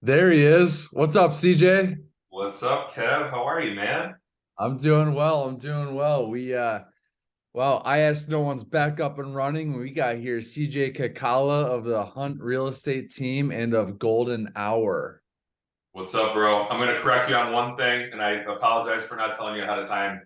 There he is. What's up, CJ? What's up, Kev? How are you, man? I'm doing well. I'm doing well. Well, I asked no one's back up and running. We got here CJ KACALA of the Hunt Real Estate Team and of Golden Hour. What's up, bro? I'm gonna correct you on one thing, and I apologize for not telling you ahead of time.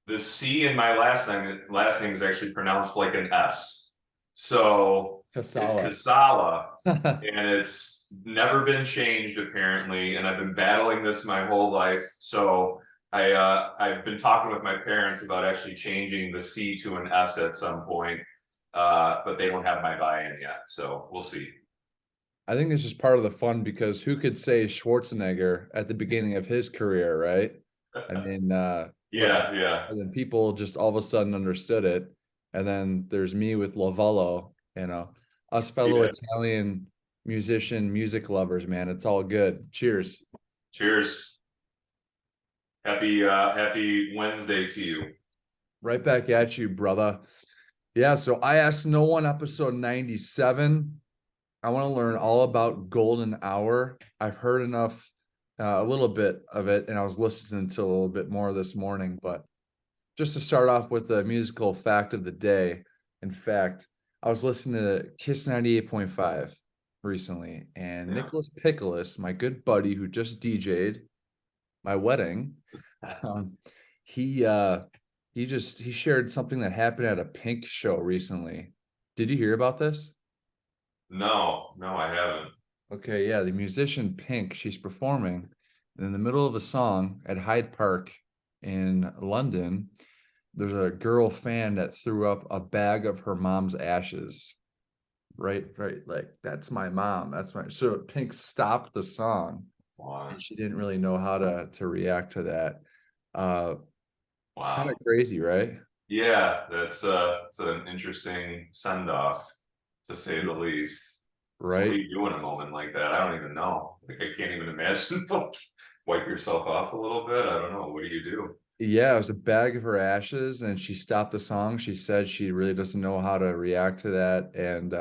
The C in my last name is actually pronounced like an S. So it's Kah-sah-lah. Kasala, and it's never been changed apparently. And I've been battling this my whole life. So I've been talking with my parents about actually changing the C to an S at some point, but they don't have my buy-in yet. So we'll see. I think it's just part of the fun because who could say Schwarzenegger at the beginning of his career, right? I mean, Yeah, yeah, and then people just all of a sudden understood it. And then there's me with Lavallo, us fellow yeah. Italian music lovers, man. It's all good. Cheers. Cheers. Happy Wednesday to you. Right back at you, brother. Yeah, so I asked no one episode 97. I want to learn all about Golden Hour. I've heard enough, a little bit of it, and I was listening to a little bit more this morning. But just to start off with the musical fact of the day, in fact, I was listening to Kiss 98.5 recently, and Yeah. Nicholas Pickles, my good buddy who just DJ'd my wedding, um, he he shared something that happened at a Pink show recently. Did you hear about this? No, no, I haven't. Okay, yeah, the musician Pink, she's performing and in the middle of a song at Hyde Park in London. There's a girl fan that threw up a bag of her mom's ashes. Right, like that's my mom. That's my so Pink stopped the song Wow. and she didn't really know how to react to that. Uh Kind of Wow. crazy, right? Yeah, it's an interesting send off to say the least. So what do Right. you do in a moment like that? I don't even know. Like I can't even imagine. Wipe yourself off a little bit. I don't know. What do you do? Yeah, it was a bag of her ashes, and she stopped the song. She said she really doesn't know how to react to that. And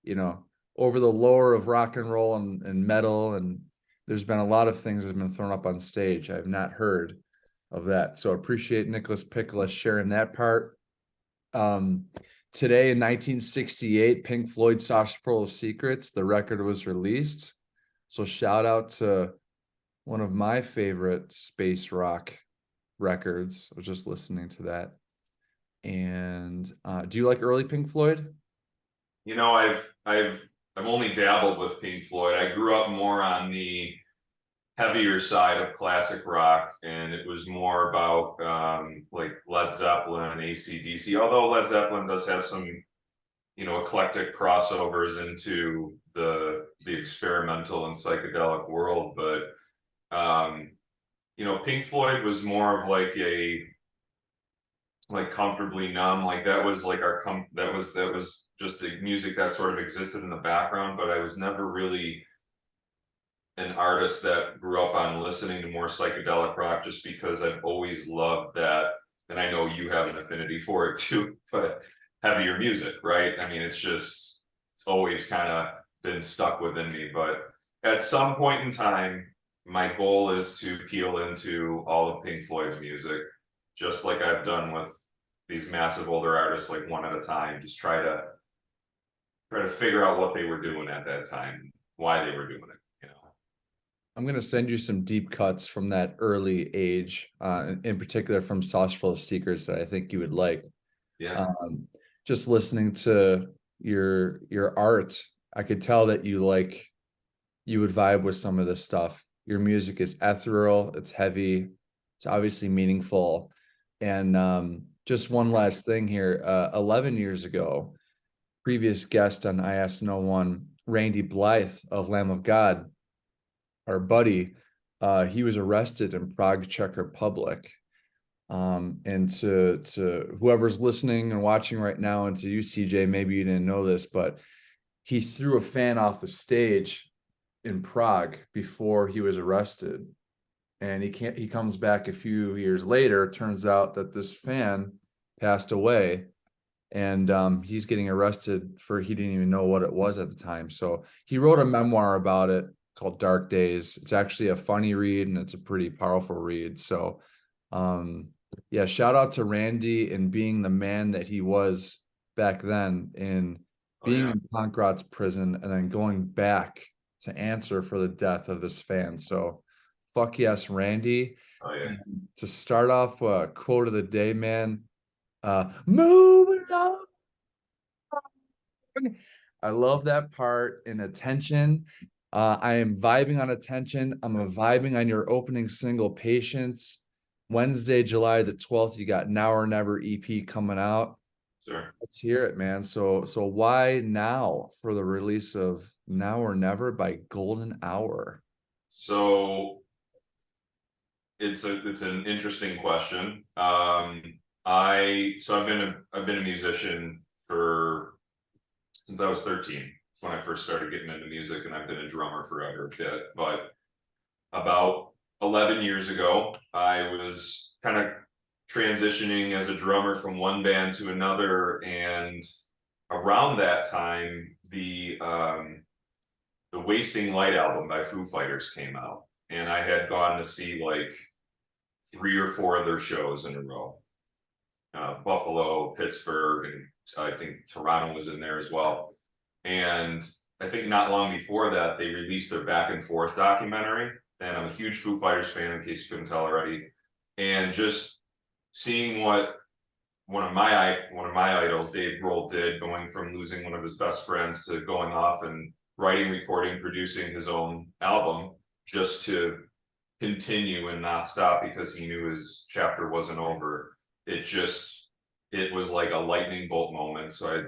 you know, over the lore of rock and roll and metal, and there's been a lot of things that have been thrown up on stage. I've not heard of that. So I appreciate Nicholas Pickles sharing that part. Um, Today in 1968, Pink Floyd Saucerful of Secrets, the record was released. So shout out to one of my favorite space rock records. I was just listening to that. And do you like early Pink Floyd? You know, I've only dabbled with Pink Floyd. I grew up more on the heavier side of classic rock, and it was more about like Led Zeppelin, AC/DC. Although Led Zeppelin does have some, eclectic crossovers into the experimental and psychedelic world, but Pink Floyd was more of like a like comfortably numb. Like that was like that was just a music that sort of existed in the background, but I was never really an artist that grew up on listening to more psychedelic rock just because I've always loved that. And I know you have an affinity for it too, but heavier music, right? I mean, it's always kind of been stuck within me. But at some point in time, my goal is to peel into all of Pink Floyd's music, just like I've done with these massive older artists, like one at a time. Just try to figure out what they were doing at that time, why they were doing it. I'm going to send you some deep cuts from that early age, in particular from Saucerful of Secrets that I think you would like. Yeah. Um, just listening to your art, I could tell that you would vibe with some of this stuff. Your music is ethereal, it's heavy, it's obviously meaningful. And just one last thing here, 11 years ago, previous guest on I Ask No One, Randy Blythe of Lamb of God, our buddy, he was arrested in Prague, Czech Republic. And to whoever's listening and watching right now, and to you, CJ, maybe you didn't know this, but he threw a fan off the stage in Prague before he was arrested. And he comes back a few years later. It turns out that this fan passed away, and he's getting arrested for he didn't even know what it was at the time. So he wrote a memoir about it. called Dark Days. It's actually a funny read and it's a pretty powerful read. So yeah, shout out to Randy and being the man that he was back then, in Oh being yeah. in Pankrat's prison and then going back to answer for the death of his fans. So fuck yes, Randy. Oh yeah. And to start off, quote of the day, man, move along. I love that part in Attention. I am vibing on Attention. I'm vibing on your opening single, Patience. Wednesday, July the 12th, you got Now or Never EP coming out. Sure. Let's hear it, man. So why now for the release of Now or Never by Golden Hour? So it's an interesting question. I've been a musician for since I was 13. That's when I first started getting into music, and I've been a drummer forever a bit. But about 11 years ago, I was kind of transitioning as a drummer from one band to another, and around that time, the Wasting Light album by Foo Fighters came out, and I had gone to see like 3 or 4 of their shows in a row. Buffalo, Pittsburgh, and I think Toronto was in there as well. And I think not long before that, they released their Back and Forth documentary. And I'm a huge Foo Fighters fan, in case you couldn't tell already. And just seeing what one of my idols, Dave Grohl, did, going from losing one of his best friends to going off and writing, recording, producing his own album, just to continue and not stop because he knew his chapter wasn't over. It was like a lightning bolt moment. So I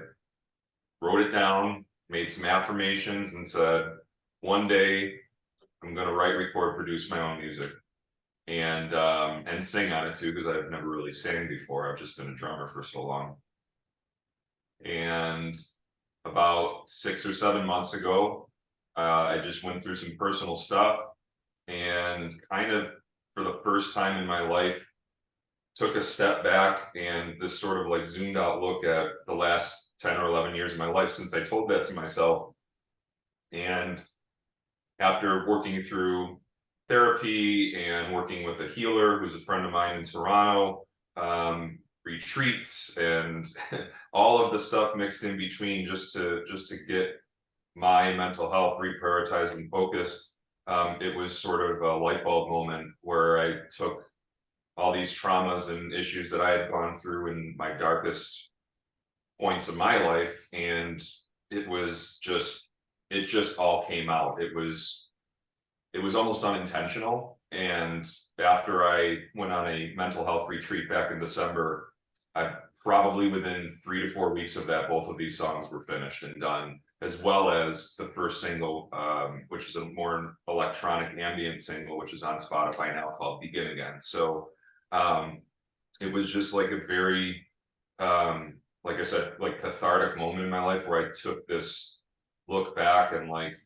wrote it down, made some affirmations, and said, one day I'm going to write, record, produce my own music, and sing on it too, because I've never really sang before. I've just been a drummer for so long. And about 6 or 7 months ago, I just went through some personal stuff, and kind of for the first time in my life, took a step back and this sort of like zoomed out look at the last 10 or 11 years of my life since I told that to myself. And after working through therapy and working with a healer who's a friend of mine in Toronto, retreats and all of the stuff mixed in between, just to get my mental health reprioritized and focused, it was sort of a light bulb moment where I took all these traumas and issues that I had gone through in my darkest points of my life, and it just all came out. It was almost unintentional. And after I went on a mental health retreat back in December, I probably within 3 to 4 weeks of that, both of these songs were finished and done, as well as the first single, which is a more electronic ambient single, which is on Spotify now, called Begin Again. So it was just like a very, like I said, like cathartic moment in my life where I took this look back and like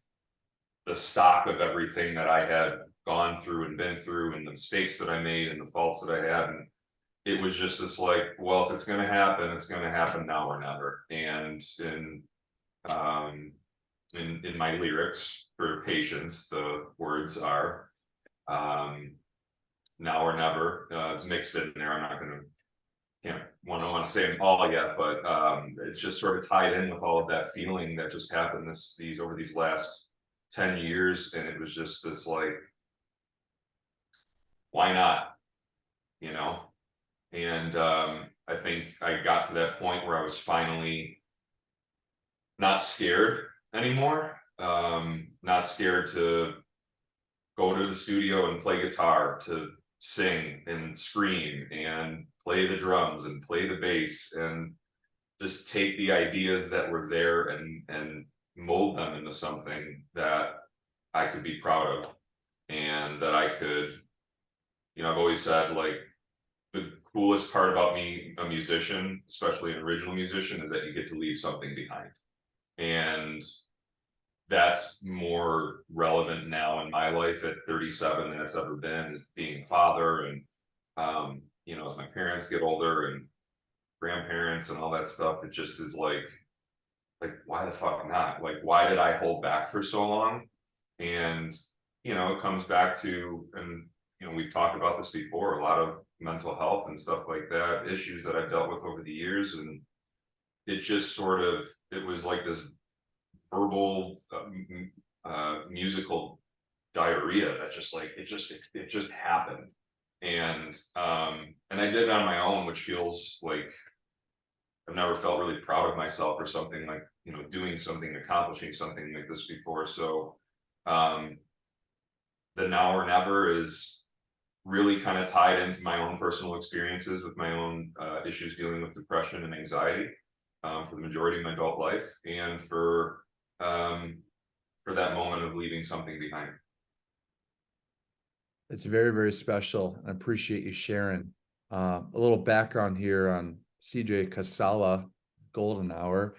the stock of everything that I had gone through and been through, and the mistakes that I made and the faults that I had. And it was just this like, well, if it's going to happen, it's going to happen now or never. And in my lyrics for Patience, the words are, now or never. It's mixed in there. I'm not going to, want to say them all yet, but it's just sort of tied in with all of that feeling that just happened over these last 10 years. And it was just this like, why not? And I think I got to that point where I was finally not scared anymore. Not scared to go to the studio and play guitar, to sing and scream and play the drums and play the bass, and just take the ideas that were there and mold them into something that I could be proud of, and that I could, I've always said, like, the coolest part about being a musician, especially an original musician, is that you get to leave something behind. And that's more relevant now in my life at 37 than it's ever been, as being a father. And as my parents get older and grandparents and all that stuff, it just is like why the fuck not? Like, why did I hold back for so long? And, you know, it comes back to, and, you know, we've talked about this before, a lot of mental health and stuff like that, issues that I've dealt with over the years. And it just sort of, it was like this verbal, musical diarrhea that just like, it just happened. And I did it on my own, which feels like I've never felt really proud of myself or something, like, you know, doing something, accomplishing something like this before. So the now or never is really kind of tied into my own personal experiences with my own issues dealing with depression and anxiety for the majority of my adult life, and for that moment of leaving something behind. It's very, very special. I appreciate you sharing. A little background here on CJ Kah-sah-lah, Golden Hour.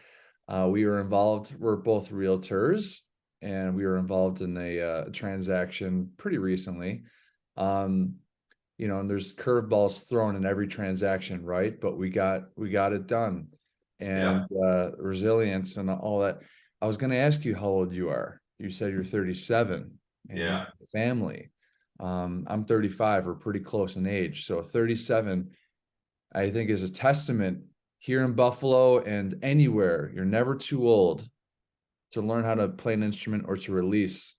We were involved, we're both realtors, and we were involved in a transaction pretty recently. You know, and there's curveballs thrown in every transaction, right? But we got it done. And resilience and all that. I was going to ask you how old you are. You said you're 37 and you have a family. I'm 35, we're pretty close in age. So 37, I think, is a testament here in Buffalo and anywhere. You're never too old to learn how to play an instrument or to release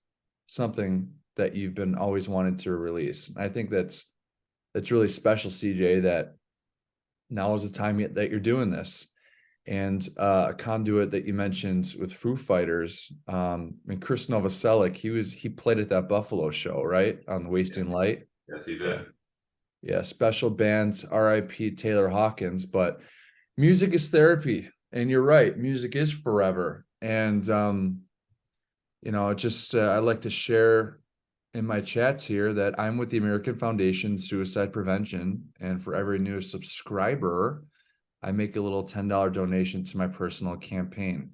something that you've been always wanted to release. I think that's really special, CJ, that now is the time that you're doing this. And a conduit that you mentioned with Foo Fighters, and Chris Novoselic, he played at that Buffalo show, right, on the Wasting Light. Yes, he did. Yeah, special bands, R.I.P. Taylor Hawkins. But music is therapy, and you're right, music is forever. And you know, just I like to share in my chats here that I'm with the American Foundation Suicide Prevention, and for every new subscriber, I make a little $10 donation to my personal campaign.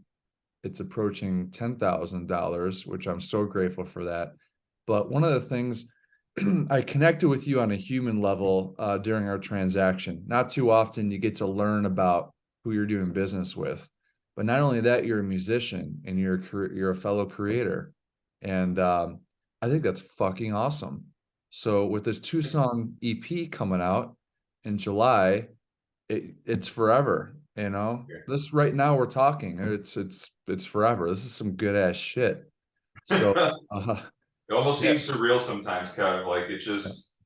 It's approaching $10,000, which I'm so grateful for that. But one of the things, I connected with you on a human level during our transaction. Not too often you get to learn about who you're doing business with. But not only that, you're a musician and you're a fellow creator. And I think that's fucking awesome. So with this 2-song EP coming out in July, it's forever, you know. This right now we're talking, it's forever. This is some good ass shit. So it almost seems surreal sometimes, kind of like it just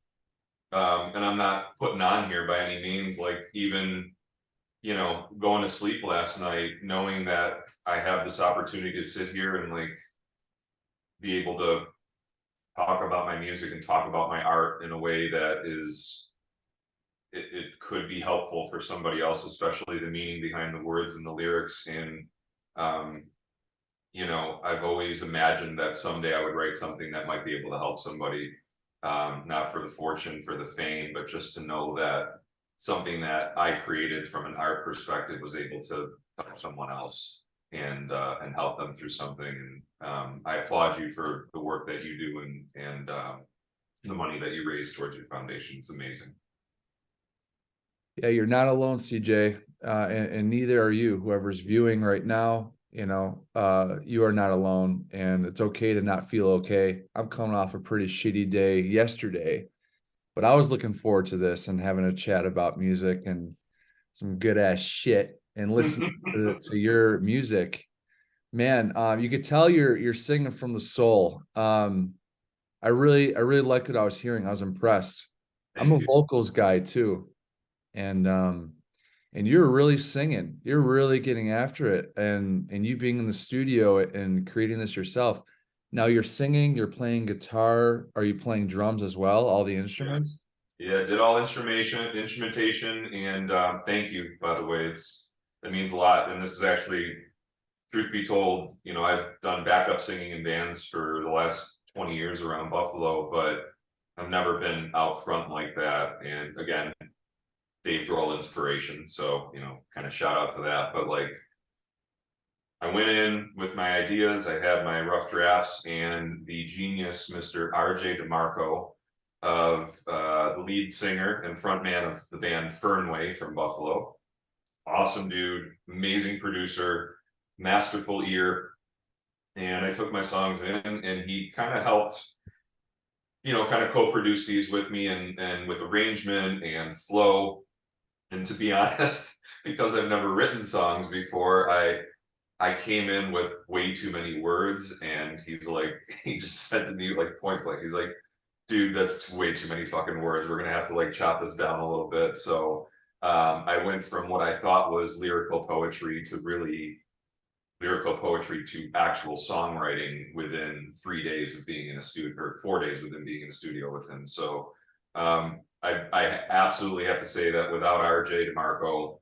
and I'm not putting on here by any means, like, even, you know, going to sleep last night knowing that I have this opportunity to sit here and like be able to talk about my music and talk about my art in a way that is, it could be helpful for somebody else, especially the meaning behind the words and the lyrics. And you know, I've always imagined that someday I would write something that might be able to help somebody, not for the fortune, for the fame, but just to know that something that I created from an art perspective was able to help someone else and help them through something. And I applaud you for the work that you do, and the money that you raise towards your foundation. It's amazing. Yeah, you're not alone, CJ, and neither are you. Whoever's viewing right now, you know, you are not alone, and it's okay to not feel okay. I'm coming off a pretty shitty day yesterday, but I was looking forward to this and having a chat about music and some good ass shit and listening to your music. Man, you could tell you're singing from the soul. I really liked what I was hearing. I was impressed. I'm a vocals guy too. And you're really singing, you're really getting after it, and you being in the studio and creating this yourself. Now you're singing, you're playing guitar. Are you playing drums as well, all the instruments? Yeah, did all instrumentation, and thank you, by the way. It means a lot. And this is actually, truth be told, you know, I've done backup singing in bands for the last 20 years around Buffalo, but I've never been out front like that. And again, Dave Grohl inspiration, so, you know, kind of shout out to that. But like, I went in with my ideas, I had my rough drafts, and the genius Mr. RJ DeMarco, of the lead singer and frontman of the band Fernway from and I took my songs in, and he kind of helped, kind of co-produce these with me, and with arrangement and flow. And to be honest, because I've never written songs before, I came in with way too many words, and he's like, he just said to me like point blank, he's like, dude, that's way too many fucking words. We're gonna have to like chop this down a little bit. So I went from what I thought was lyrical poetry to really lyrical poetry to actual songwriting within 3 days of being in a studio, or 4 days within being in a studio with him. So I absolutely have to say that without RJ DeMarco,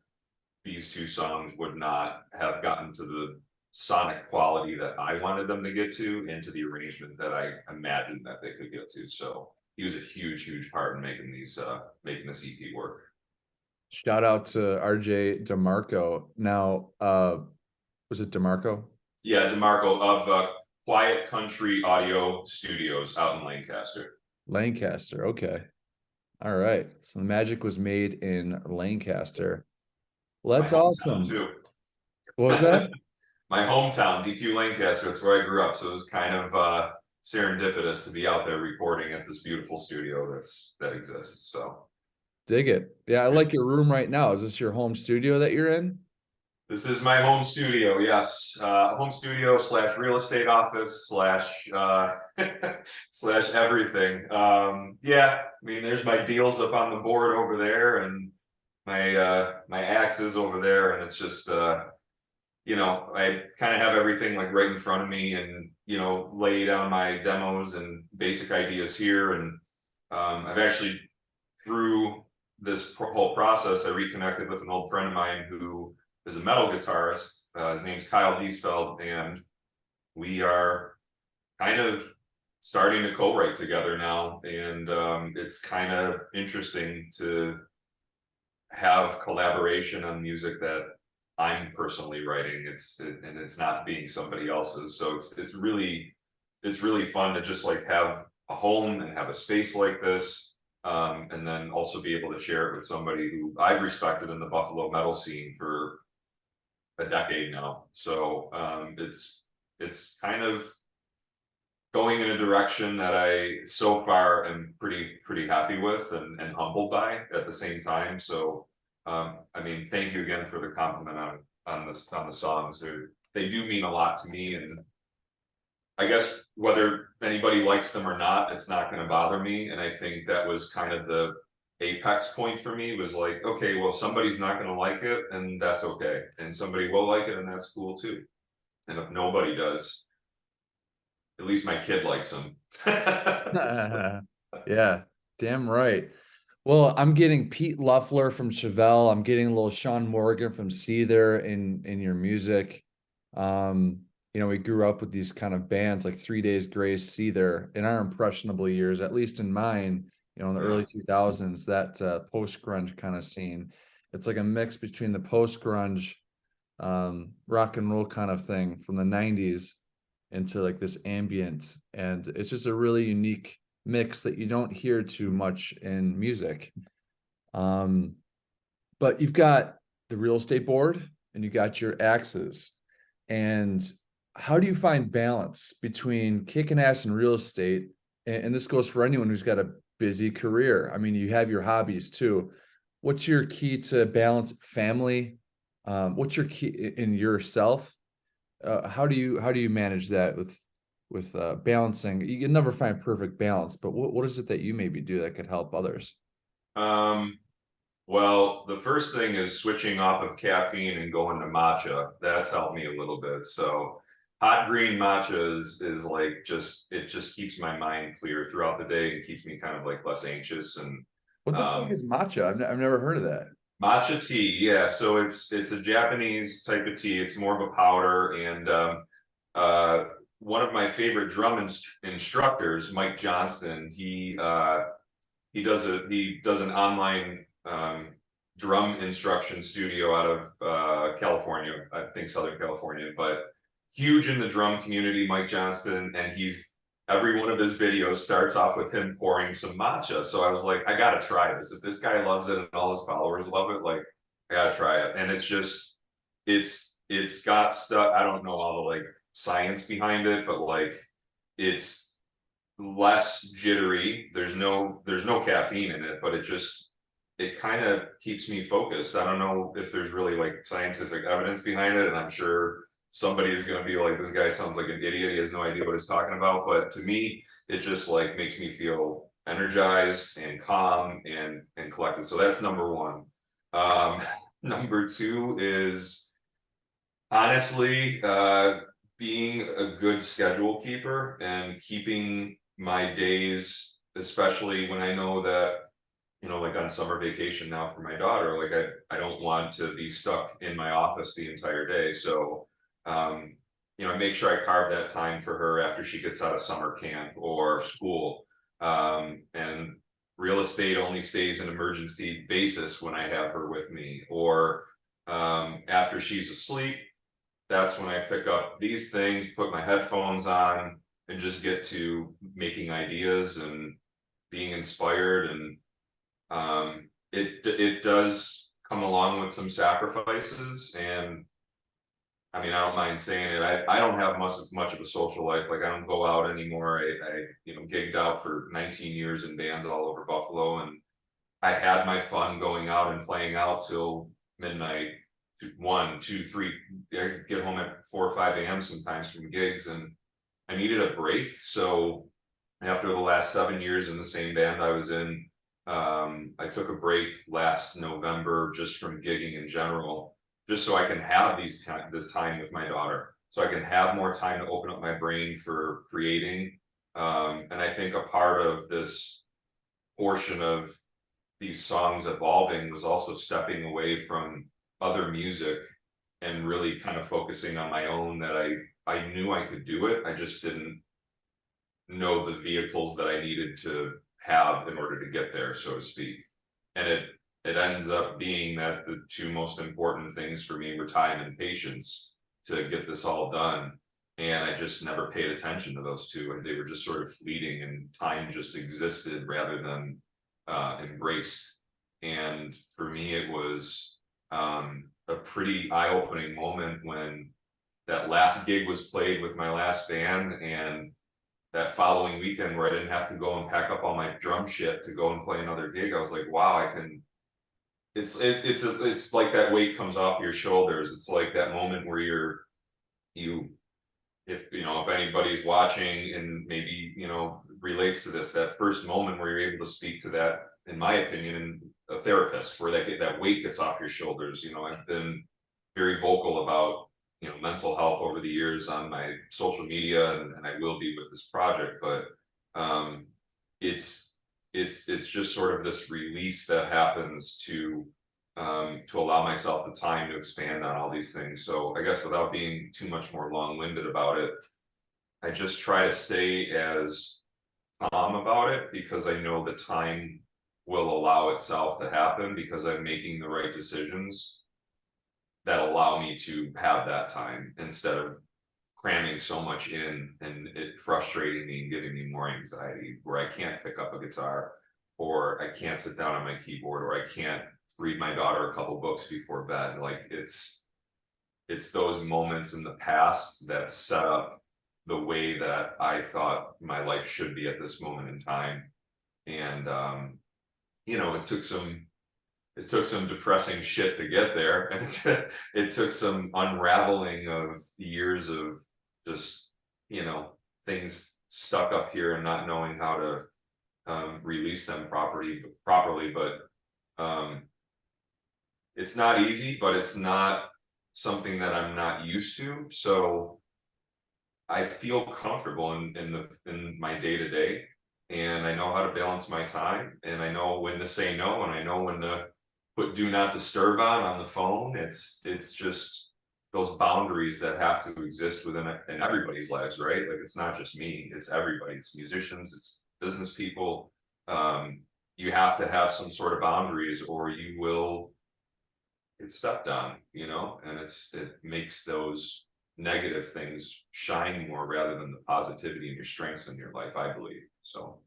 these two songs would not have gotten to the sonic quality that I wanted them to get to, and to the arrangement that I imagined that they could get to. So he was a huge part in making making this EP work. Shout out to RJ DeMarco. Now, was it DeMarco? Yeah, DeMarco of Quiet Country Audio Studios out in Lancaster. Lancaster, okay. All right. So the magic was made in Lancaster. Well, that's awesome. Too. What was that? My hometown, DQ Lancaster. That's where I grew up. So it was kind of serendipitous to be out there recording at this beautiful studio that exists. So dig it. Yeah, I like your room right now. Is this your home studio that you're in? This is my home studio, yes. Home studio / real estate office / slash everything. Yeah, I mean, there's my deals up on the board over there, and my axes over there, and it's just I kind of have everything like right in front of me, and lay down my demos and basic ideas here. And I've actually, through this whole process, I reconnected with an old friend of mine who is a metal guitarist. His name's Diesfeld, and we are kind of starting to co-write together now. And it's kind of interesting to have collaboration on music that I'm personally writing. And it's not being somebody else's. So it's really fun to just like have a home and have a space like this. And then also be able to share it with somebody who I've respected in the Buffalo metal scene for a decade now. So it's kind of going in a direction that I so far am pretty happy with, and humbled by at the same time. So I mean, thank you again for the compliment on the songs. They do mean a lot to me, and I guess whether anybody likes them or not, it's not going to bother me. And I think that was kind of the apex point for me, was like, okay, well, somebody's not going to like it, and that's okay, and somebody will like it, and that's cool too. And if nobody does, at least my kid likes them. Yeah, damn right. Well, I'm getting Pete Luffler from Chevelle. I'm getting a little Sean Morgan from Seether in your music. We grew up with these kind of bands like 3 Days Grace, Seether in our impressionable years, at least in mine. In the early 2000s, that post-grunge kind of scene. It's like a mix between the post-grunge rock and roll kind of thing from the 90s into like this ambient. And it's just a really unique mix that you don't hear too much in music. But you've got the real estate board and you got your axes. And how do you find balance between kicking ass in real estate? And this goes for anyone who's got a busy career. I mean, you have your hobbies too. What's your key to balance family? What's your key in yourself? How do you manage that with balancing? You can never find perfect balance, but what is it that you maybe do that could help others? Well, the first thing is switching off of caffeine and going to matcha. That's helped me a little bit. So hot green matcha is like it just keeps my mind clear throughout the day and keeps me kind of like less anxious. And what the fuck is matcha? I've never heard of that. Matcha tea, yeah. So it's a Japanese type of tea. It's more of a powder, and one of my favorite drum instructors, Mike Johnston, he does an online drum instruction studio out of California, I think Southern California, but huge in the drum community, Mike Johnston, and every one of his videos starts off with him pouring some matcha. So I was like, I gotta try this. If this guy loves it and all his followers love it, like I gotta try it. And it's got stuff, I don't know all the like science behind it, but like it's less jittery. There's no caffeine in it, but it kind of keeps me focused. I don't know if there's really like scientific evidence behind it, and I'm sure somebody's going to be like, this guy sounds like an idiot, he has no idea what he's talking about. But to me, it just like makes me feel energized and calm and collected. So that's number one. Number two is honestly being a good schedule keeper and keeping my days, especially when I know that, you know, like on summer vacation now for my daughter, like I don't want to be stuck in my office the entire day. So you know, I make sure I carve that time for her after she gets out of summer camp or school. And real estate only stays an emergency basis when I have her with me, or after she's asleep, that's when I pick up these things, put my headphones on, and just get to making ideas and being inspired. And it does come along with some sacrifices, and I mean, I don't mind saying it. I don't have much of a social life. Like I don't go out anymore. I you know, gigged out for 19 years in bands all over Buffalo, and I had my fun going out and playing out till midnight, 1, 2, 3. I get home at 4 or 5 a.m. sometimes from gigs, and I needed a break. So after the last 7 years in the same band I was in, I took a break last November just from gigging in general, just so I can have this time with my daughter, so I can have more time to open up my brain for creating. And I think a part of this portion of these songs evolving was also stepping away from other music and really kind of focusing on my own, that I knew I could do it. I just didn't know the vehicles that I needed to have in order to get there, so to speak. And it ends up being that the two most important things for me were time and patience to get this all done. And I just never paid attention to those two. And they were just sort of fleeting, and time just existed rather than embraced. And for me, it was a pretty eye-opening moment when that last gig was played with my last band, and that following weekend where I didn't have to go and pack up all my drum shit to go and play another gig, I was like, wow, I can. It's like that weight comes off your shoulders. It's like that moment where if anybody's watching and maybe, you know, relates to this, that first moment where you're able to speak to that, in my opinion, a therapist, where that weight gets off your shoulders. You know, I've been very vocal about, you know, mental health over the years on my social media, and I will be with this project, but it's just sort of this release that happens to allow myself the time to expand on all these things. So I guess without being too much more long-winded about it, I just try to stay as calm about it, because I know the time will allow itself to happen, because I'm making the right decisions that allow me to have that time, instead of cramming so much in and it frustrating me and giving me more anxiety, where I can't pick up a guitar, or I can't sit down on my keyboard, or I can't read my daughter a couple books before bed. Like it's those moments in the past that set up the way that I thought my life should be at this moment in time. And you know, it took some depressing shit to get there, and it took some unraveling of years of just, you know, things stuck up here and not knowing how to release them properly. But it's not easy, but it's not something that I'm not used to. So I feel comfortable in my day-to-day, and I know how to balance my time, and I know when to say no, and I know when to put do not disturb on the phone. It's just those boundaries that have to exist in everybody's lives, right? Like it's not just me, it's everybody. It's musicians, it's business people. You have to have some sort of boundaries, or you will get stepped on, you know. And it makes those negative things shine more, rather than the positivity and your strengths in your life, I believe. So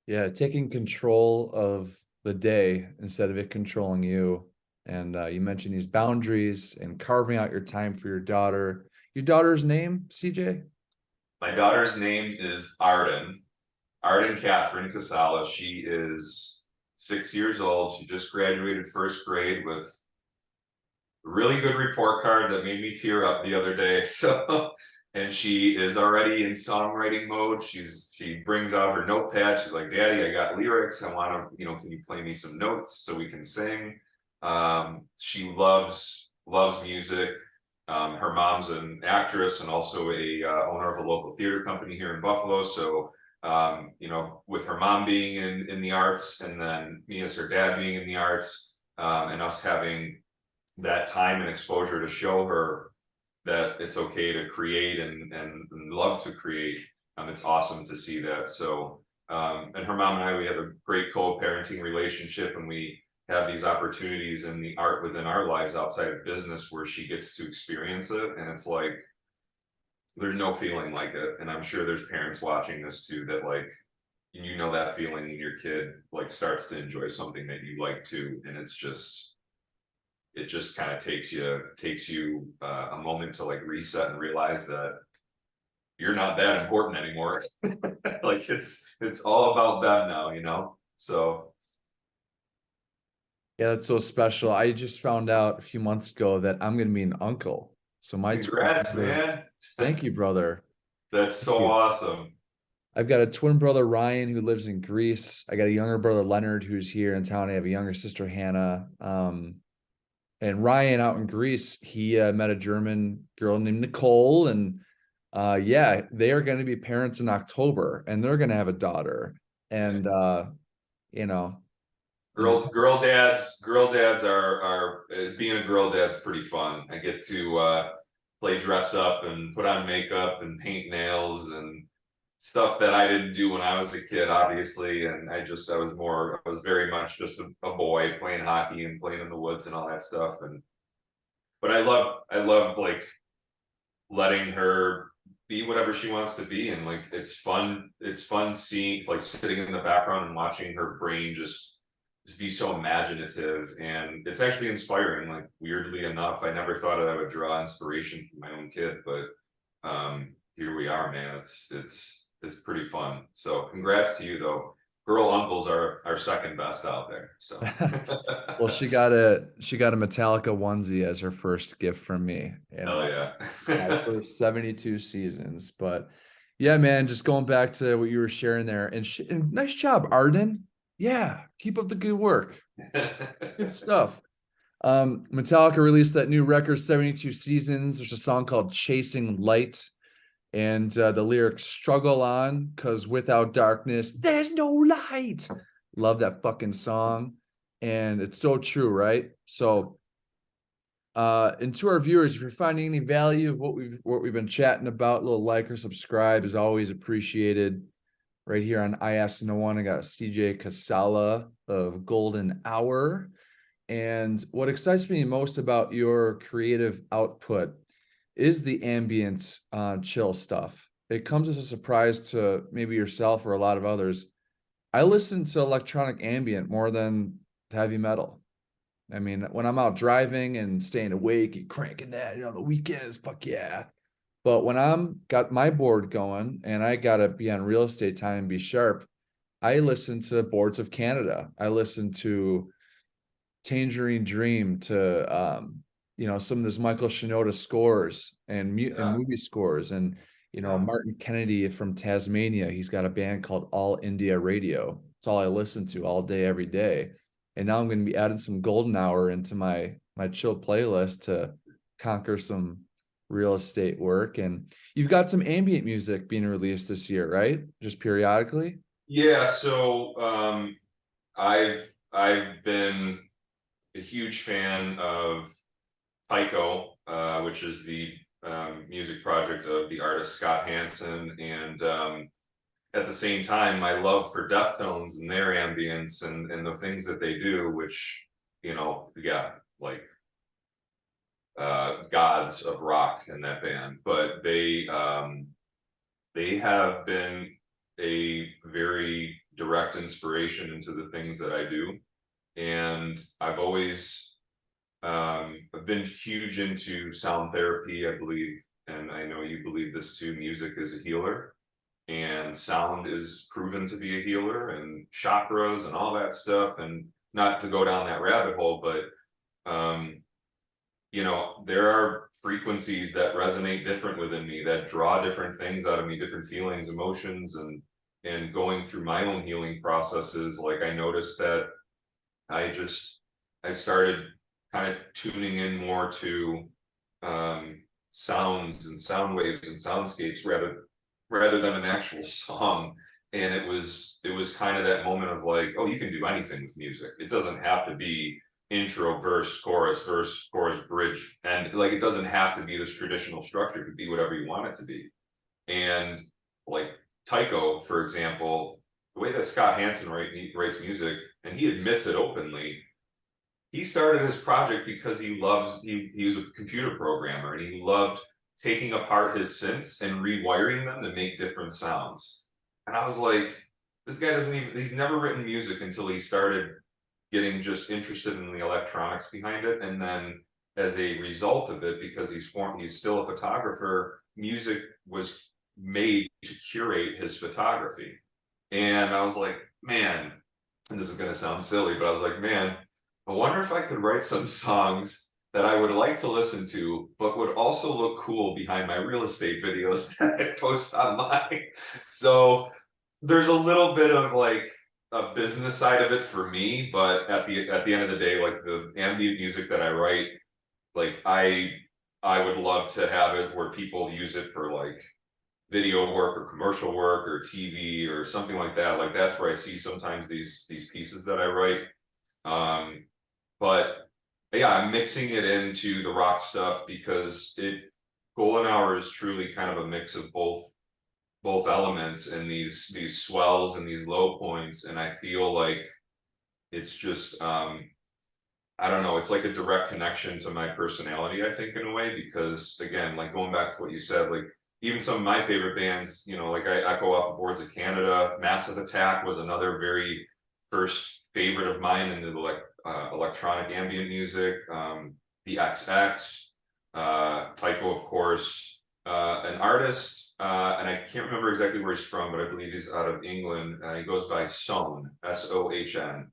yeah, taking control of the day instead of it controlling you. And you mentioned these boundaries and carving out your time for your daughter. Your daughter's name, CJ? My daughter's name is Arden. Arden Catherine Kah-sah-lah. She is 6 years old. She just graduated first grade with a really good report card that made me tear up the other day. So, and she is already in songwriting mode. She brings out her notepad. She's like, Daddy, I got lyrics. I want to, can you play me some notes so we can sing? She loves music. Her mom's an actress and also a owner of a local theater company here in Buffalo. So, with her mom being in the arts, and then me as her dad being in the arts, and us having that time and exposure to show her that it's okay to create and love to create. It's awesome to see that. So, and her mom and I, we have a great co-parenting relationship, and we have these opportunities in the art within our lives outside of business where she gets to experience it. And it's like, there's no feeling like it. And I'm sure there's parents watching this too, that like, that feeling when your kid like starts to enjoy something that you like too. And it just kind of takes you a moment to like reset and realize that you're not that important anymore. Like it's all about them now, so. Yeah, that's so special. I just found out a few months ago that I'm going to be an uncle. So my Congrats, twin brother, man. thank you, brother. That's Thank so you. awesome. I've got a twin brother, Ryan, who lives in Greece. I got a younger brother, Leonard, who's here in town. I have a younger sister, Hannah. And Ryan out in Greece, he met a German girl named Nicole. And yeah, they are going to be parents in October, and they're going to have a daughter. And, you know, Girl dads are being a girl dad's pretty fun. I get to play dress up and put on makeup and paint nails and stuff that I didn't do when I was a kid, obviously. And I was very much just a boy playing hockey and playing in the woods and all that stuff. But I love like letting her be whatever she wants to be. And like, it's fun seeing, like sitting in the background and watching her brain just be so imaginative. And it's actually inspiring. Like, weirdly enough, I never thought that I would draw inspiration from my own kid, but here we are, man. It's pretty fun. So congrats to you though. Girl uncles are second best out there. So well, she got a Metallica onesie as her first gift from me. hell yeah. My first 72 seasons. But yeah, man, just going back to what you were sharing there, and nice job, Arden. Yeah, keep up the good work. Good stuff. Metallica released that new record, 72 Seasons. There's a song called Chasing Light. And the lyrics, struggle on, because without darkness, there's no light. Love that fucking song. And it's so true, right? So and to our viewers, if you're finding any value of what we've been chatting about, a little like or subscribe is always appreciated. Right here on IANO, I got CJ Kah-sah-lah of Golden Hour. And what excites me most about your creative output is the ambient chill stuff. It comes as a surprise to maybe yourself or a lot of others. I listen to electronic ambient more than heavy metal. I mean, when I'm out driving and staying awake and cranking that, the weekends, fuck yeah. But when I'm got my board going and I gotta be on real estate time and be sharp, I listen to Boards of Canada. I listen to Tangerine Dream, to some of this Michael Shinoda scores and movie scores, and Martin Kennedy from Tasmania. He's got a band called All India Radio. It's all I listen to all day, every day. And now I'm going to be adding some Golden Hour into my chill playlist to conquer some real estate work. And you've got some ambient music being released this year, right? Just periodically. Yeah. So I've been a huge fan of Tycho, which is the music project of the artist Scott Hansen, and at the same time, my love for Deftones and their ambience and the things that they do, which like gods of rock in that band, but they have been a very direct inspiration into the things that I do. And I've always I've been huge into sound therapy, I believe, and and I know you believe this too, music is a healer, and sound is proven to be a healer, and chakras and all that stuff. And not to go down that rabbit hole, but you know, there are frequencies that resonate different within me, that draw different things out of me, different feelings, emotions, and going through my own healing processes, like I noticed that I started kind of tuning in more to sounds and sound waves and soundscapes rather than an actual song. And it was kind of that moment of like, oh, you can do anything with music. It doesn't have to be intro, verse, chorus, bridge, and like it doesn't have to be this traditional structure. It could be whatever you want it to be. And like Tycho, for example, the way that Scott Hansen writes music, and he admits it openly, he started his project because he was a computer programmer, and he loved taking apart his synths and rewiring them to make different sounds. And I was like, this guy he's never written music until he started getting just interested in the electronics behind it. And then as a result of it, because he's still a photographer, music was made to curate his photography. And I was like, man, and this is going to sound silly, but I was like, man, I wonder if I could write some songs that I would like to listen to, but would also look cool behind my real estate videos that I post online. So there's a little bit of like a business side of it for me, but at the end of the day, like the ambient music that I write, like I would love to have it where people use it for like video work or commercial work or TV or something like that. Like that's where I see sometimes these pieces that I write. But yeah, I'm mixing it into the rock stuff because Golden Hour is truly kind of a mix of both elements, and these swells and these low points. And I feel like it's just I don't know, it's like a direct connection to my personality, I think, in a way, because again, like going back to what you said, like even some of my favorite bands, you know, like I go off of Boards of Canada. Massive Attack was another very first favorite of mine in the electronic ambient music. The XX, Tycho, of course, an artist, and I can't remember exactly where he's from, but I believe he's out of England. He goes by SOHN, SOHN,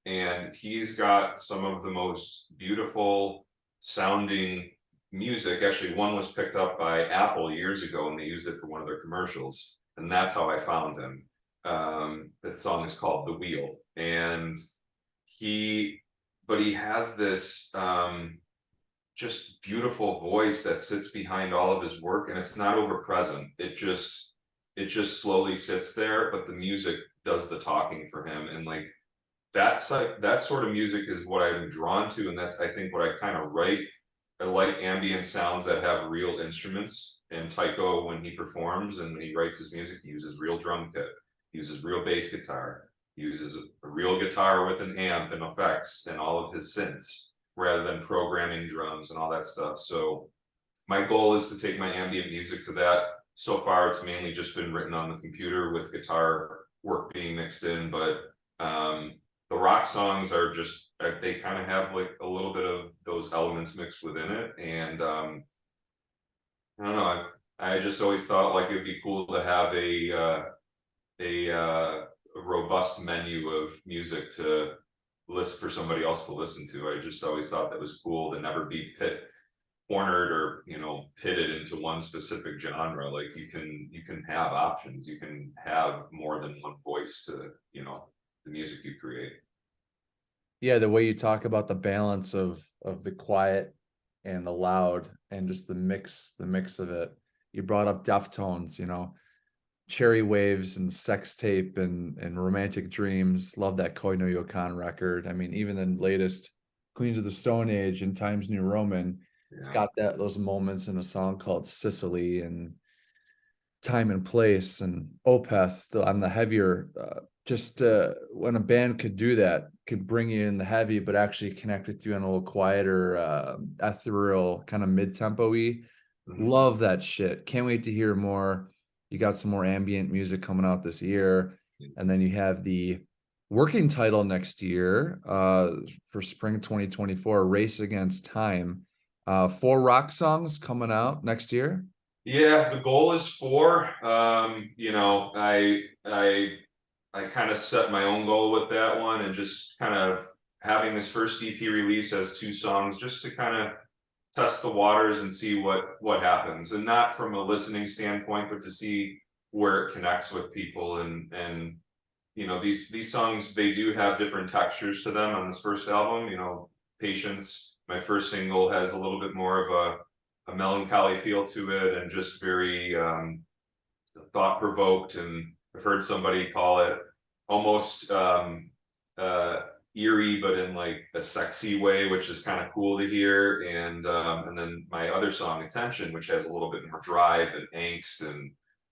and he's got some of the most beautiful sounding music. Actually, one was picked up by Apple years ago, and they used it for one of their commercials, and that's how I found him. That song is called The Wheel, and he has this just beautiful voice that sits behind all of his work, and it's not over present. It just slowly sits there, but the music does the talking for him. And like that sort of music is what I'm drawn to, and that's, I think, what I kind of write. I like ambient sounds that have real instruments. And Tycho, when he performs and when he writes his music, he uses real drum kit, he uses real bass guitar, he uses a real guitar with an amp and effects and all of his synths, rather than programming drums and all that stuff. So my goal is to take my ambient music to that. So far, it's mainly just been written on the computer with guitar work being mixed in, but the rock songs are just, they kind of have like a little bit of those elements mixed within it. And I don't know, I just always thought like it'd be cool to have a robust menu of music to list for somebody else to listen to. I just always thought that was cool to never be cornered or, you know, pitted into one specific genre. Like you can have options, you can have more than one voice to, you know, the music you create. Yeah, the way you talk about the balance of the quiet and the loud, and just the mix of it. You brought up Deftones, you know, Cherry Waves and Sex Tape and Romantic Dreams. Love that Koi no Yokan record. I mean, even the latest Queens of the Stone Age and Times New Roman, it's got those moments in a song called Sicily and Time and Place and Opeth on the heavier. When a band could do that, could bring you in the heavy, but actually connect with you on a little quieter, ethereal, kind of mid-tempo-y. Love that shit. Can't wait to hear more. You got some more ambient music coming out this year. And then you have the working title next year for spring 2024, Race Against Time. 4 rock songs coming out next year. Yeah, the goal is 4. You know, I kind of set my own goal with that one, and just kind of having this first EP release as 2 songs, just to kind of test the waters and see what happens, and not from a listening standpoint, but to see where it connects with people. And you know, these songs, they do have different textures to them on this first album. You know, Patience, my first single, has a little bit more of a melancholy feel to it, and just very thought provoked. And I've heard somebody call it almost eerie, but in like a sexy way, which is kind of cool to hear. And then my other song, Attention, which has a little bit more drive and angst, and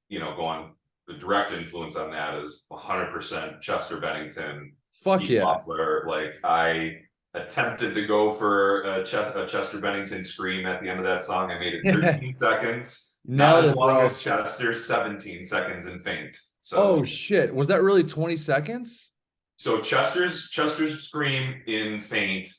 you know, going, the direct influence on that is 100% Chester Bennington, Fuck Pete yeah. Muffler. Like, I attempted to go for a Chester Bennington scream at the end of that song. I made it 13 seconds, not Nailed as it, long bro. as Chester's 17 seconds in Faint. Oh So shit. Was that really 20 seconds? so Chester's scream in Faint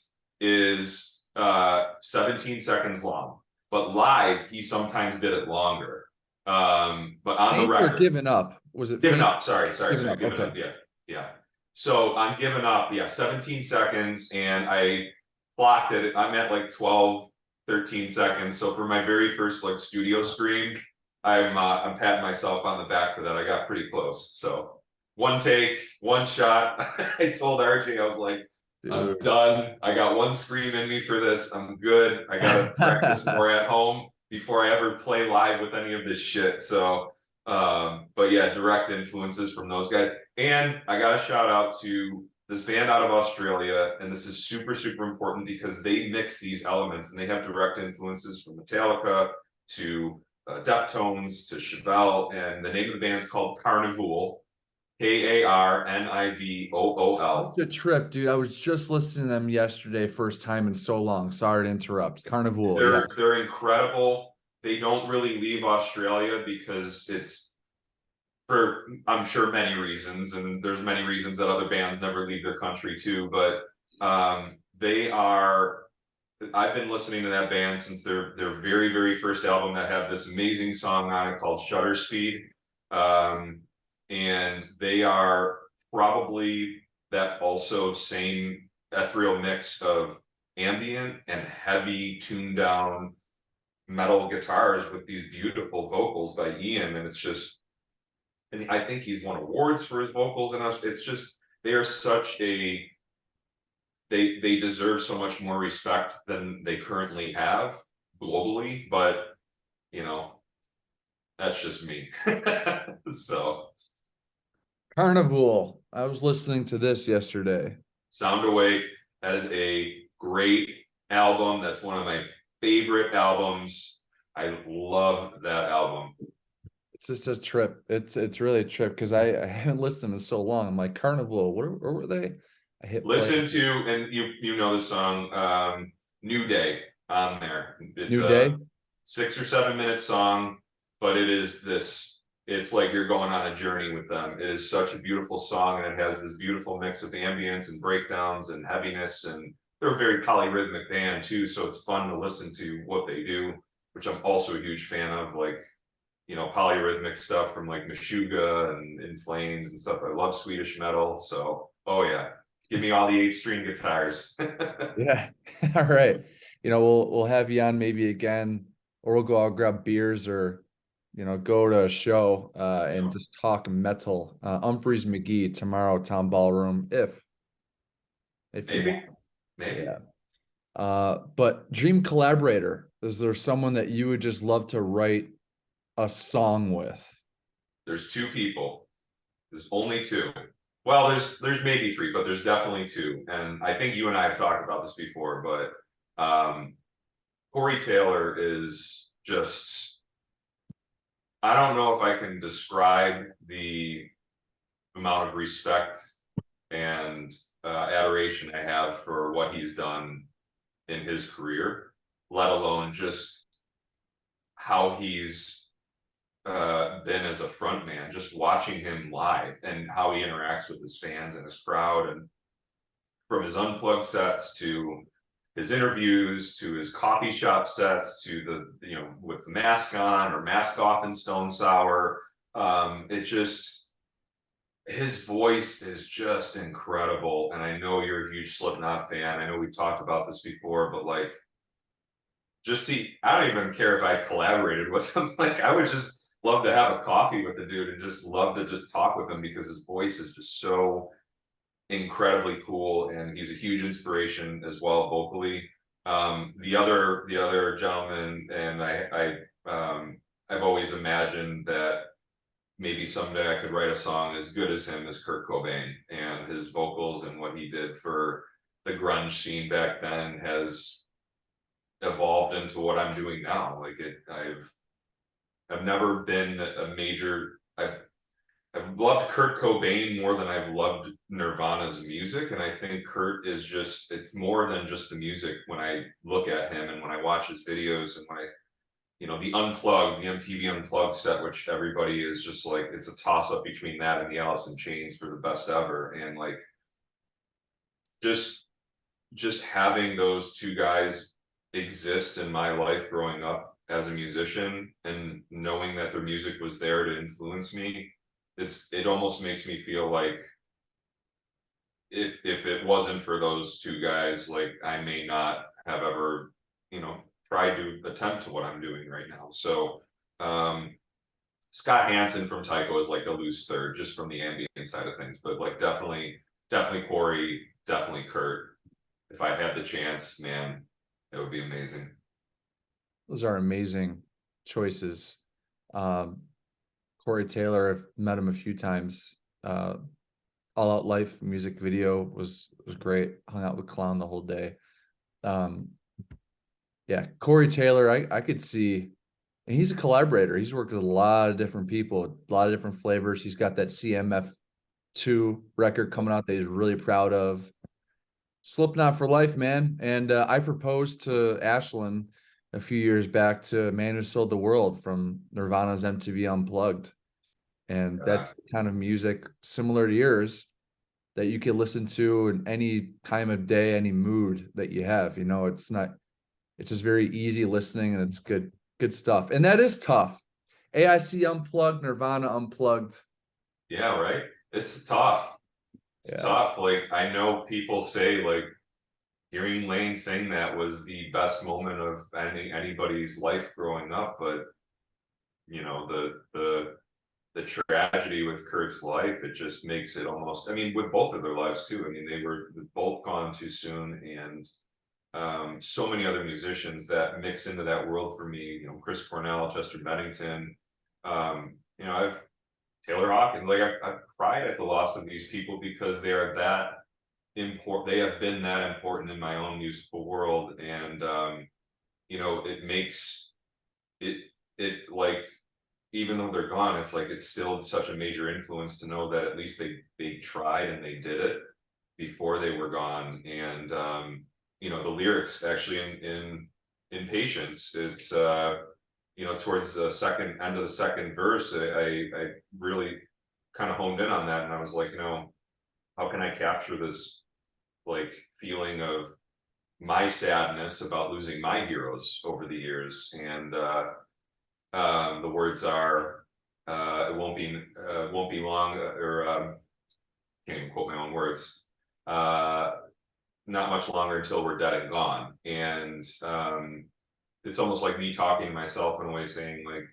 is 17 seconds long, but live he sometimes did it longer. But on the Faint or record, given up? Was it Given faint? Up, sorry, Given up. Given Okay. Up, yeah, yeah. So on Given Up, yeah, 17 seconds, and I clocked it. I'm at like 12, 13 seconds. So for my very first like studio scream, I'm patting myself on the back for that. I got pretty close. So one take, one shot. I told RJ, I was like, I'm Dude. done. I got one scream in me for this. I'm good. I gotta practice more at home before I ever play live with any of this shit. So but yeah, direct influences from those guys. And I got a shout out to this band out of Australia, and this is super, super important because they mix these elements, and they have direct influences from Metallica to Deftones to Chevelle. And the name of the band is called Karnivool, Karnivool. Such a trip, dude. I was just listening to them yesterday, first time in so long. Sorry to interrupt. Carnivool, yeah. They're incredible. They don't really leave Australia because it's, for I'm sure many reasons, and there's many reasons that other bands never leave their country too. But they are. I've been listening to that band since their very, very first album that had this amazing song on it called Shutter Speed. And they are probably that also same ethereal mix of ambient and heavy tuned down metal guitars with these beautiful vocals by Ian. And it's just, and I think he's won awards for his vocals, and it's just, they are such a, they deserve so much more respect than they currently have globally. But you know, that's just me. So Carnivool. I was listening to this yesterday. Sound Awake, that is a great album. That's one of my favorite albums. I love that album. It's just a trip. It's really a trip because I haven't listened to them in so long. I'm like, Carnival, where were they? I hit play. Listen to, and you know the song, New Day on there. It's New a Day. 6 or 7 minute song, but it is this, it's like you're going on a journey with them. It is such a beautiful song, and it has this beautiful mix of ambience and breakdowns and heaviness, and they're a very polyrhythmic band too, so it's fun to listen to what they do, which I'm also a huge fan of, like, you know, polyrhythmic stuff from like Meshuggah and In Flames and stuff. I love Swedish metal, so oh yeah, give me all the 8-string guitars. Yeah. All right. You know, we'll have you on maybe again, or we'll go out grab beers, or go to a show and just talk metal. Humphreys McGee tomorrow, Town Ballroom, if Maybe. Yeah. But dream collaborator, is there someone that you would just love to write a song with? There's 2 people. There's only 2. Well, there's maybe 3, but there's definitely 2. And I think you and I have talked about this before, but Corey Taylor is just, I don't know if I can describe the amount of respect and adoration I have for what he's done in his career, let alone just how he's been as a front man. Just watching him live and how he interacts with his fans and his crowd, and from his unplugged sets to his interviews to his coffee shop sets to the, you know, with the mask on or mask off in Stone Sour. It just, his voice is just incredible. And I know you're a huge Slipknot fan. I know we've talked about this before, but like, just to, I don't even care if I collaborated with him. Like, I would just love to have a coffee with the dude and just love to just talk with him because his voice is just so incredibly cool, and he's a huge inspiration as well vocally. The other gentleman, and I've always imagined that maybe someday I could write a song as good as him, as Kurt Cobain, and his vocals and what he did for the grunge scene back then has evolved into what I'm doing now. Like I've never been a major. I've loved Kurt Cobain more than I've loved Nirvana's music, and I think Kurt is just, it's more than just the music when I look at him and when I watch his videos and when I, you know, the Unplugged, the MTV Unplugged set, which everybody is just like, it's a toss up between that and the Alice in Chains for the best ever. And like just having those two guys exist in my life growing up as a musician and knowing that their music was there to influence me, it almost makes me feel like if it wasn't for those two guys, like I may not have ever, you know, tried to attempt to what I'm doing right now. So Scott Hansen from Tycho is like a loose third just from the ambient side of things, but like definitely Corey, definitely Kurt. If I had the chance, man, it would be amazing. Those are amazing choices. Corey Taylor, I've met him a few times. All Out Life music video was great. Hung out with Clown the whole day. Yeah, Corey Taylor, I could see, and he's a collaborator. He's worked with a lot of different people, a lot of different flavors. He's got that CMF2 record coming out that he's really proud of. Slipknot for life, man. And I proposed to Ashlyn a few years back to Man Who Sold the World from Nirvana's MTV Unplugged. And that's the kind of music similar to yours that you can listen to in any time of day, any mood that you have. You know, it's just very easy listening, and it's good stuff. And that is tough. AIC Unplugged, Nirvana Unplugged. Yeah, right. It's tough. It's tough. Like I know people say like hearing Lane sing that was the best moment of anybody's life growing up, but you know, the tragedy with Kurt's life, it just makes it almost, I mean, with both of their lives too. I mean, they were both gone too soon, and so many other musicians that mix into that world for me, you know, Chris Cornell, Chester Bennington, you know, Taylor Hawkins, like I've cried at the loss of these people because they are that important. They have been that important in my own musical world. And, you know, it makes it like, even though they're gone, it's like, it's still such a major influence to know that at least they tried and they did it before they were gone. And, you know, the lyrics actually in Patience, it's, you know, towards the end of the second verse, I really kind of honed in on that. And I was like, you know, how can I capture this like feeling of my sadness about losing my heroes over the years? And the words are, it won't be long, or can't even quote my own words. Not much longer until we're dead and gone. And it's almost like me talking to myself in a way, saying like,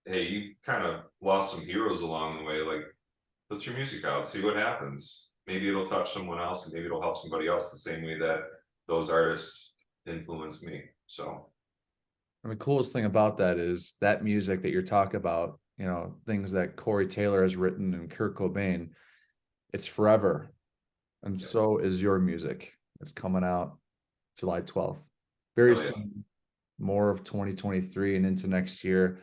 hey, you kind of lost some heroes along the way. Like, put your music out, see what happens. Maybe it'll touch someone else, and maybe it'll help somebody else the same way that those artists influenced me. So, and the coolest thing about that is that music that you're talking about, you know, things that Corey Taylor has written and Kurt Cobain, it's forever. And so is your music. It's coming out July 12th. Very soon. More of 2023 and into next year.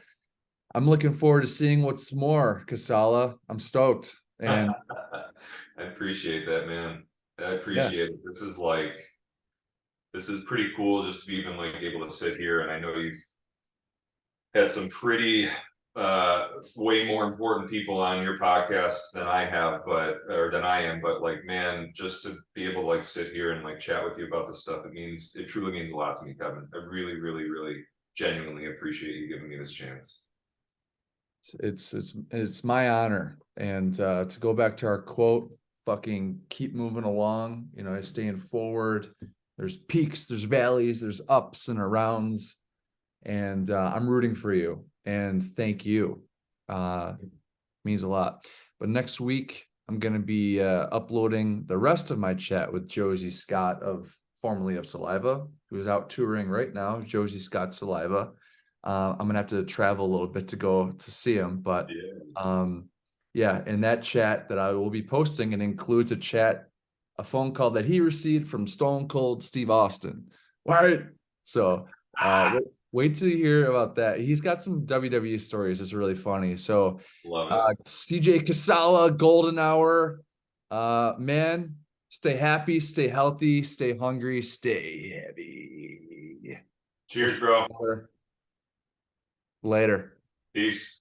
I'm looking forward to seeing what's more, Kah-sah-lah. I'm stoked. And I appreciate that, man. I appreciate it. This is pretty cool just to be even like able to sit here. And I know you've had some pretty way more important people on your podcast than I have, than I am, but like, man, just to be able to like sit here and like chat with you about this stuff, it truly means a lot to me, Kevin. I really, really, really genuinely appreciate you giving me this chance. It's my honor. And to go back to our quote, fucking keep moving along, staying forward. There's peaks, there's valleys, there's ups and arounds, and I'm rooting for you, and thank you. Means a lot. But next week I'm going to be uploading the rest of my chat with Josie Scott, formerly of Saliva, who is out touring right now. Josie Scott Saliva. I'm gonna have to travel a little bit to go to see him, but yeah, in that chat that I will be posting, it includes a phone call that he received from Stone Cold Steve Austin. Right. So wait till you hear about that. He's got some WWE stories. It's really funny. So CJ KACALA, Golden Hour. Man, stay happy, stay healthy, stay hungry, stay heavy. Cheers, bro. Later. Peace.